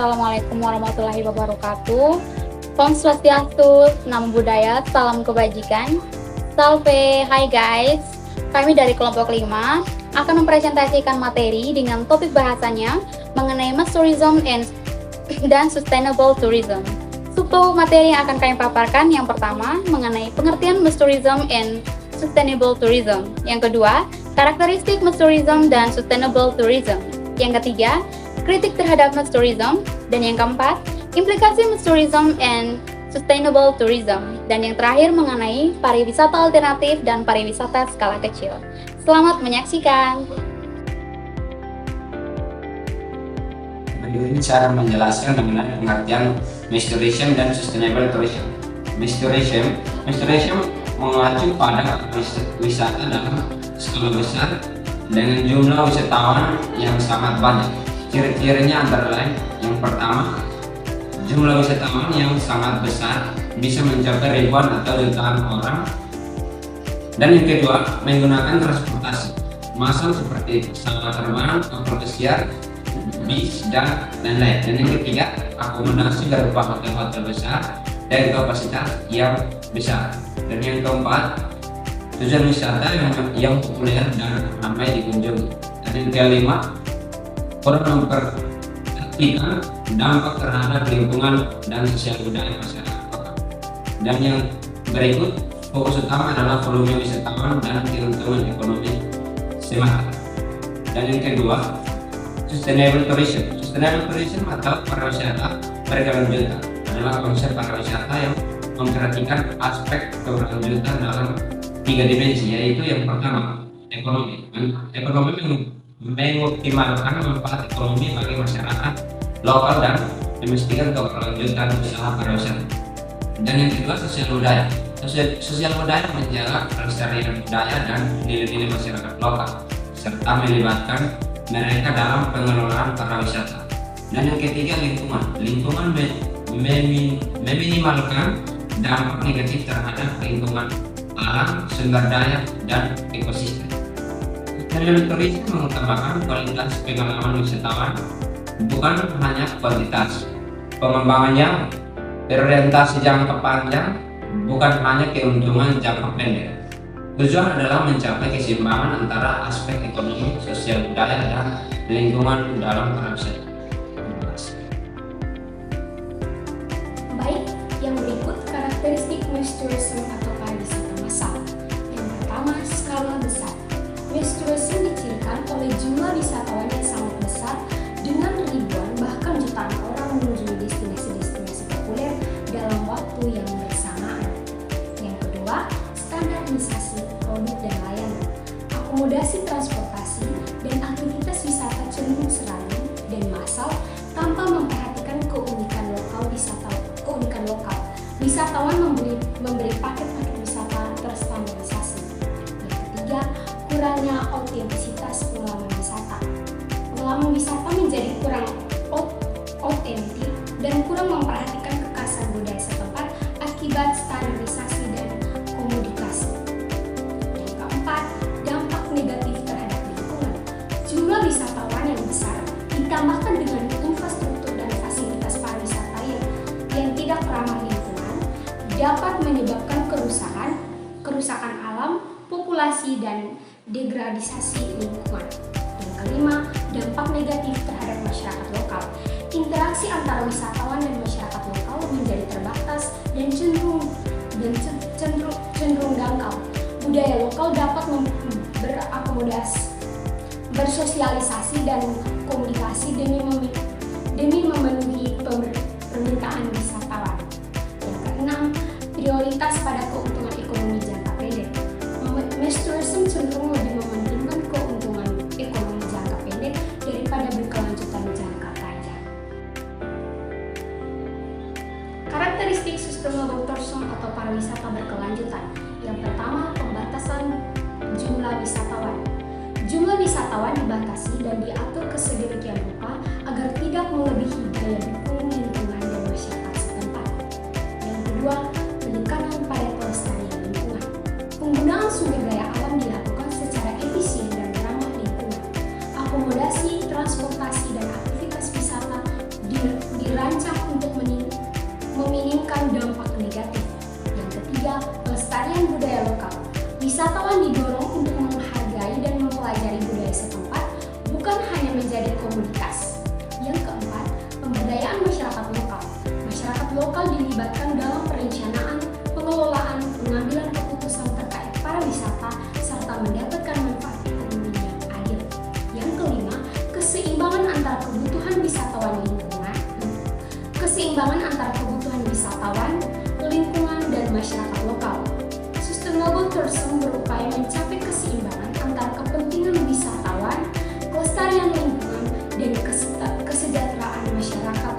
Assalamualaikum warahmatullahi wabarakatuh. Om Swastiastu, Namo Buddhaya, salam kebajikan. Salve, hai guys. Kami dari kelompok 5 akan mempresentasikan materi dengan topik bahasanya mengenai mass tourism dan sustainable tourism. Subtopik materi yang akan kami paparkan yang pertama mengenai pengertian mass tourism and sustainable tourism. Yang kedua, karakteristik mass tourism dan sustainable tourism. Yang ketiga, kritik terhadap mass tourism. Dan yang keempat, implikasi mass tourism and sustainable tourism. Dan yang terakhir mengenai pariwisata alternatif dan pariwisata skala kecil. Selamat menyaksikan. Berikut ini cara menjelaskan mengenai pengertian mass tourism dan sustainable tourism. Mass tourism mengacu pada wisata dalam skala besar dengan jumlah wisatawan yang sangat banyak. Ciri-cirinya antara lain, yang pertama, jumlah wisatawan yang sangat besar bisa mencapai ribuan atau jutaan orang. Dan yang kedua, menggunakan transportasi massal seperti pesawat terbang, kapal pesiar, bis, dan lain-lain. Dan yang ketiga, akomodasi berupa hotel-hotel besar dan kapasitas yang besar. Dan yang keempat, tujuan wisata yang populer dan ramai dikunjungi. Dan yang kelima, kurang memperhatikan dampak terhadap lingkungan dan sosial budaya masyarakat. Dan yang berikut, fokus utama adalah volume wisatawan dan keuntungan ekonomi semata. Dan yang kedua, sustainable tourism. Sustainable tourism atau pariwisata berkelanjutan adalah konsep pariwisata yang memperhatikan aspek keberlanjutan dalam 3 dimensi, yaitu yang pertama, ekonomi. Ekonomi mengoptimalkan manfaat ekonomi bagi masyarakat lokal dan memastikan keberlanjutan usaha pariwisata. Dan yang kedua, sosial budaya. Sosial budaya menjaga kelestarian budaya dan nilai-nilai masyarakat lokal serta melibatkan mereka dalam pengelolaan pariwisata. Dan yang ketiga, lingkungan. Lingkungan meminimalkan dampak negatif terhadap lingkungan alam, sumber daya, dan ekosistem. Sustainable tourism mengutamakan kualitas pengalaman wisatawan, bukan hanya kuantitas. Pengembangannya berorientasi jangka panjang, bukan hanya keuntungan jangka pendek. Tujuan adalah mencapai keseimbangan antara aspek ekonomi, sosial budaya, dan lingkungan dalam pariwisata. Baik, yang berikut karakteristik mass tourism atau pariwisata massal. Yang pertama, skala besar. Mass tourism dicirikan oleh jumlah wisatawan yang sangat besar dengan ribuan bahkan jutaan orang mengunjungi destinasi-destinasi populer dalam waktu yang bersamaan. Yang kedua, standarisasi produk dan layanan. Akomodasi transportasi dan aktivitas wisata cenderung seragam dan massal tanpa memperhatikan keunikan lokal. Wisatawan memberi paket-paket wisata terstandarisasi. Yang ketiga, kurangnya autentisitas pengalaman wisata. Pengalaman wisata menjadi kurang autentik dan kurang memperhatikan kekhasan budaya setempat akibat standarisasi dan komodifikasi. Yang keempat, dampak negatif terhadap lingkungan. Jumlah wisatawan yang besar ditambahkan dengan infrastruktur dan fasilitas pariwisata yang tidak ramah lingkungan dapat menyebabkan kerusakan alam, populasi, dan degradasi lingkungan. Yang kelima, dampak negatif terhadap masyarakat lokal. Interaksi antara wisatawan dan masyarakat lokal menjadi terbatas dan cenderung dangkal. Budaya lokal dapat bersosialisasi dan komunikasi demi memenuhi permintaan wisatawan. Yang keenam, prioritas pada keuntungan ekonomi jangka pendek. Mass tourism cenderung lebih mementingkan keuntungan ekonomi jangka pendek daripada berkelanjutan jangka panjang. Karakteristik sustainable tourism atau pariwisata berkelanjutan. Yang pertama, pembatasan jumlah wisatawan. Jumlah wisatawan dibatasi dan diatur kesedemikian rupa agar tidak melebihi daya dukung lingkungan dan masyarakat setempat. Yang kedua, penekanan pada pelestarian lingkungan. Penggunaan sumber daya alam dilakukan secara efisien dan ramah lingkungan. Akomodasi, transportasi, dan aktivitas wisata Wisatawan didorong untuk menghargai dan mempelajari budaya setempat, bukan hanya menjadi komoditas. Yang keempat, pemberdayaan masyarakat lokal. Masyarakat lokal dilibatkan dalam perencanaan, pengelolaan, pengambilan keputusan terkait pariwisata, serta mendapatkan manfaat ekonomi yang adil. Yang kelima, keseimbangan antara kebutuhan wisatawan lingkungan, dan masyarakat lokal. Sustainable tourism berupaya mencapai keseimbangan antara kepentingan wisatawan, kelestarian lingkungan, dan kesejahteraan masyarakat.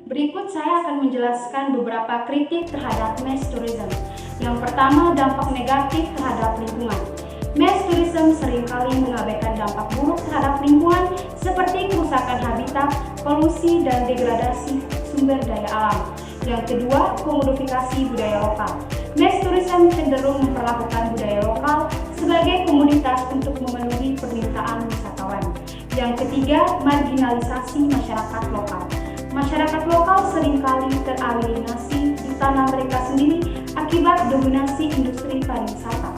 Berikut saya akan menjelaskan beberapa kritik terhadap mass tourism. Yang pertama, dampak negatif terhadap lingkungan. Mass tourism seringkali mengabaikan dampak buruk terhadap lingkungan seperti kerusakan habitat, polusi, dan degradasi sumber daya alam. Yang kedua, komodifikasi budaya lokal. Mass tourism cenderung memperlakukan budaya lokal sebagai komoditas untuk memenuhi permintaan wisatawan. Yang ketiga, marginalisasi masyarakat lokal. Masyarakat lokal seringkali teralienasi di tanah mereka sendiri akibat dominasi industri pariwisata.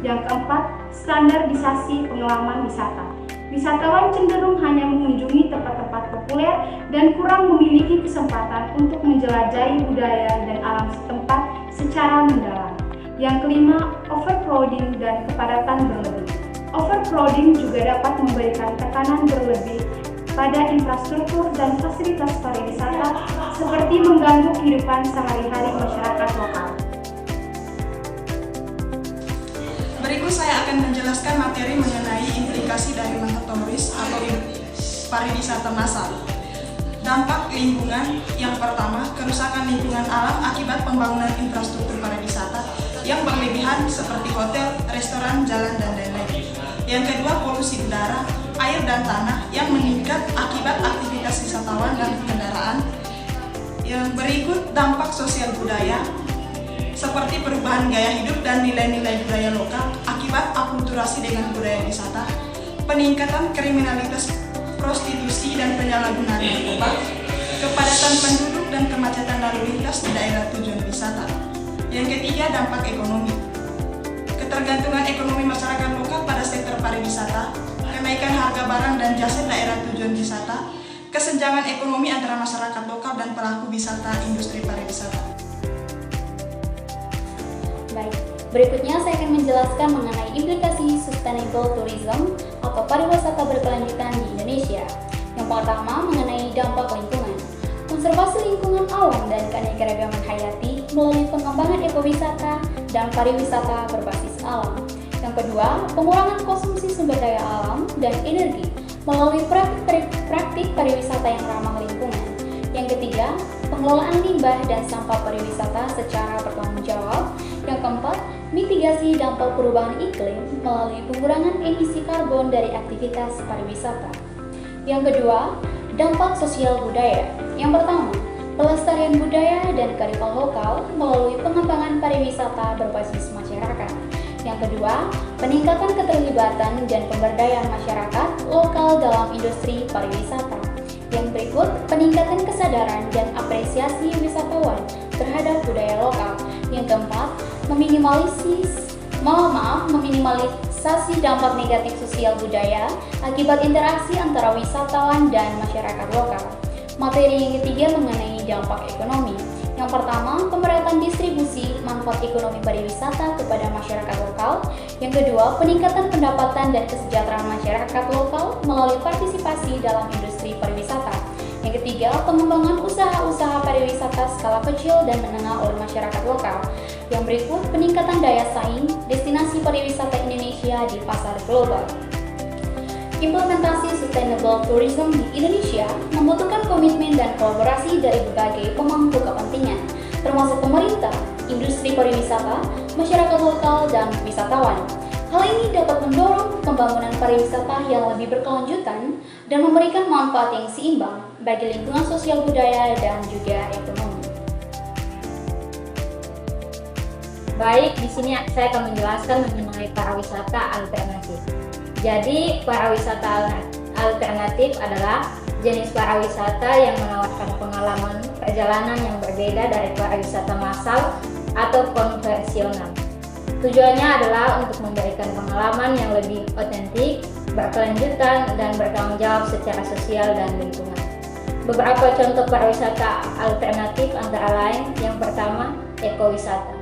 Yang keempat, standarisasi pengalaman wisata. Wisatawan cenderung hanya mengunjungi tempat-tempat populer dan kurang memiliki kesempatan untuk menjelajahi budaya dan alam setempat secara mendalam. Yang kelima, overcrowding dan kepadatan berlebih. Overcrowding juga dapat memberikan tekanan berlebih pada infrastruktur dan fasilitas pariwisata seperti mengganggu kehidupan sehari-hari masyarakat lokal. Berikut saya akan menjelaskan materi mengenai implikasi dari monotoris atau pariwisata massal. Dampak lingkungan yang pertama, kerusakan lingkungan alam akibat pembangunan infrastruktur pariwisata yang berlebihan seperti hotel, restoran, jalan, dan lain-lain. Yang kedua, polusi udara, air, dan tanah yang meningkat akibat aktivitas wisatawan dan kendaraan. Yang berikut, dampak sosial budaya, seperti perubahan gaya hidup dan nilai-nilai budaya lokal akibat akulturasi dengan budaya wisata, peningkatan kriminalitas, prostitusi, dan penyalahgunaan narkoba, kepadatan penduduk dan kemacetan lalu lintas di daerah tujuan wisata. Yang ketiga, dampak ekonomi, ketergantungan ekonomi masyarakat lokal pada sektor pariwisata, kenaikan harga barang dan jasa daerah tujuan wisata, kesenjangan ekonomi antara masyarakat lokal dan pelaku wisata industri pariwisata. Baik, berikutnya saya akan menjelaskan mengenai implikasi sustainable tourism atau pariwisata berkelanjutan di Indonesia. Yang pertama, mengenai dampak lingkungan. Konservasi lingkungan alam dan keanekaragaman hayati melalui pengembangan ekowisata dan pariwisata berbasis alam. Yang kedua, pengurangan konsumsi sumber daya alam dan energi melalui praktik pariwisata yang ramah lingkungan. Yang ketiga, pengelolaan limbah dan sampah pariwisata secara bertanggung jawab. Yang keempat, mitigasi dampak perubahan iklim melalui pengurangan emisi karbon dari aktivitas pariwisata. Yang kedua, dampak sosial budaya. Yang pertama, pelestarian budaya dan kearifan lokal melalui pengembangan pariwisata berbasis masyarakat. Yang kedua, peningkatan keterlibatan dan pemberdayaan masyarakat lokal dalam industri pariwisata. Yang berikut, peningkatan kesadaran dan apresiasi wisatawan terhadap budaya lokal. Yang keempat, meminimalisasi dampak negatif sosial budaya akibat interaksi antara wisatawan dan masyarakat lokal. Materi yang ketiga mengenai dampak ekonomi. Yang pertama, pemerataan distribusi manfaat ekonomi pariwisata kepada masyarakat lokal. Yang kedua, peningkatan pendapatan dan kesejahteraan masyarakat lokal melalui partisipasi dalam industri pariwisata. Yang ketiga, pengembangan usaha-usaha pariwisata skala kecil dan menengah oleh masyarakat lokal. Yang berikut, peningkatan daya saing destinasi pariwisata Indonesia di pasar global. Implementasi sustainable tourism di Indonesia membutuhkan komitmen dan kolaborasi dari berbagai pemangku kepentingan, termasuk pemerintah, industri pariwisata, masyarakat lokal, dan wisatawan. Hal ini dapat mendorong pembangunan pariwisata yang lebih berkelanjutan dan memberikan manfaat yang seimbang bagi lingkungan sosial budaya dan juga ekonomi. Baik, di sini saya akan menjelaskan mengenai pariwisata alternatif. Jadi, pariwisata alternatif adalah jenis pariwisata yang menawarkan pengalaman perjalanan yang berbeda dari pariwisata massal atau konvensional. Tujuannya adalah untuk memberikan pengalaman yang lebih otentik, berkelanjutan, dan bertanggung jawab secara sosial dan lingkungan. Beberapa contoh pariwisata alternatif antara lain, yang pertama, ekowisata.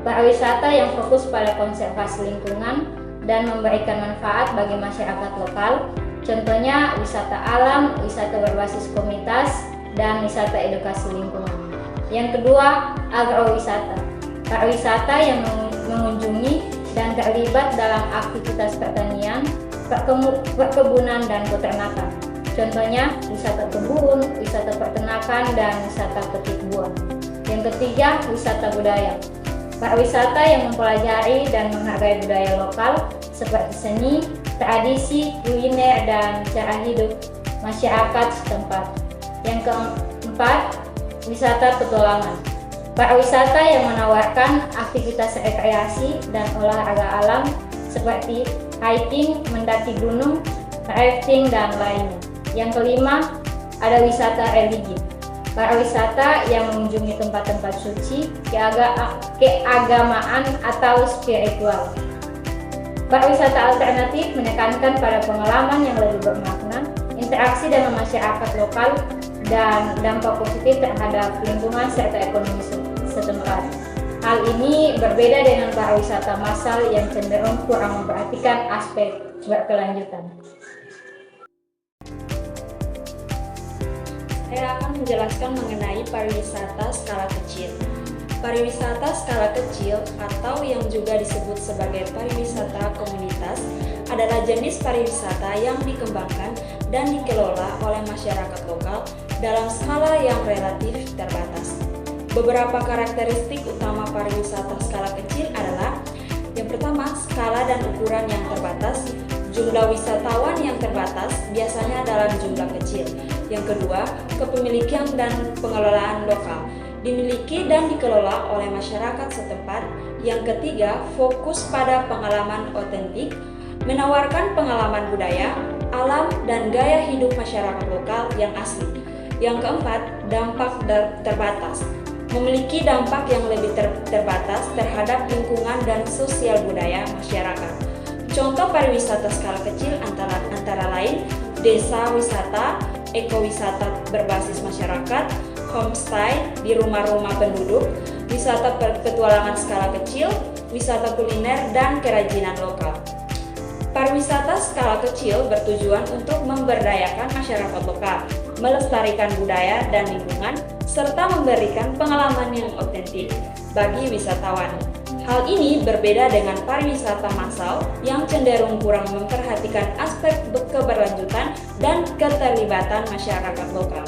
Pariwisata yang fokus pada konservasi lingkungan dan memberikan manfaat bagi masyarakat lokal, contohnya wisata alam, wisata berbasis komunitas, dan wisata edukasi lingkungan. Yang kedua, agrowisata. Pariwisata yang mengunjungi dan terlibat dalam aktivitas pertanian, perkebunan, dan peternakan. Contohnya wisata kebun, wisata peternakan, dan wisata petik buah. Yang ketiga, wisata budaya. Pariwisata yang mempelajari dan menghargai budaya lokal seperti seni, tradisi, kuliner, dan cara hidup masyarakat setempat. Yang keempat, wisata petualangan. Pariwisata yang menawarkan aktivitas rekreasi dan olahraga alam seperti hiking, mendaki gunung, rafting, dan lainnya. Yang kelima, ada wisata religi. Pariwisata yang mengunjungi tempat-tempat suci, keagamaan, atau spiritual. Pariwisata alternatif menekankan pada pengalaman yang lebih bermakna, interaksi dengan masyarakat lokal, dan dampak positif terhadap lingkungan serta ekonomi setempat. Hal ini berbeda dengan pariwisata massal yang cenderung kurang memperhatikan aspek berkelanjutan. Saya akan menjelaskan mengenai pariwisata skala kecil. Pariwisata skala kecil atau yang juga disebut sebagai pariwisata komunitas adalah jenis pariwisata yang dikembangkan dan dikelola oleh masyarakat lokal dalam skala yang relatif terbatas. Beberapa karakteristik utama pariwisata skala kecil adalah: yang pertama, skala dan ukuran yang terbatas. Jumlah wisatawan yang terbatas biasanya dalam jumlah kecil. Yang kedua, kepemilikan dan pengelolaan lokal, dimiliki dan dikelola oleh masyarakat setempat. Yang ketiga, fokus pada pengalaman otentik, menawarkan pengalaman budaya, alam, dan gaya hidup masyarakat lokal yang asli. Yang keempat, dampak terbatas, memiliki dampak yang lebih terbatas terhadap lingkungan dan sosial budaya masyarakat. Contoh pariwisata skala kecil antara lain desa wisata, ekowisata berbasis masyarakat, homestay di rumah-rumah penduduk, wisata petualangan skala kecil, wisata kuliner, dan kerajinan lokal. Pariwisata skala kecil bertujuan untuk memberdayakan masyarakat lokal, melestarikan budaya dan lingkungan, serta memberikan pengalaman yang otentik bagi wisatawan. Hal ini berbeda dengan pariwisata massal yang cenderung kurang memperhatikan aspek keberlanjutan dan keterlibatan masyarakat lokal.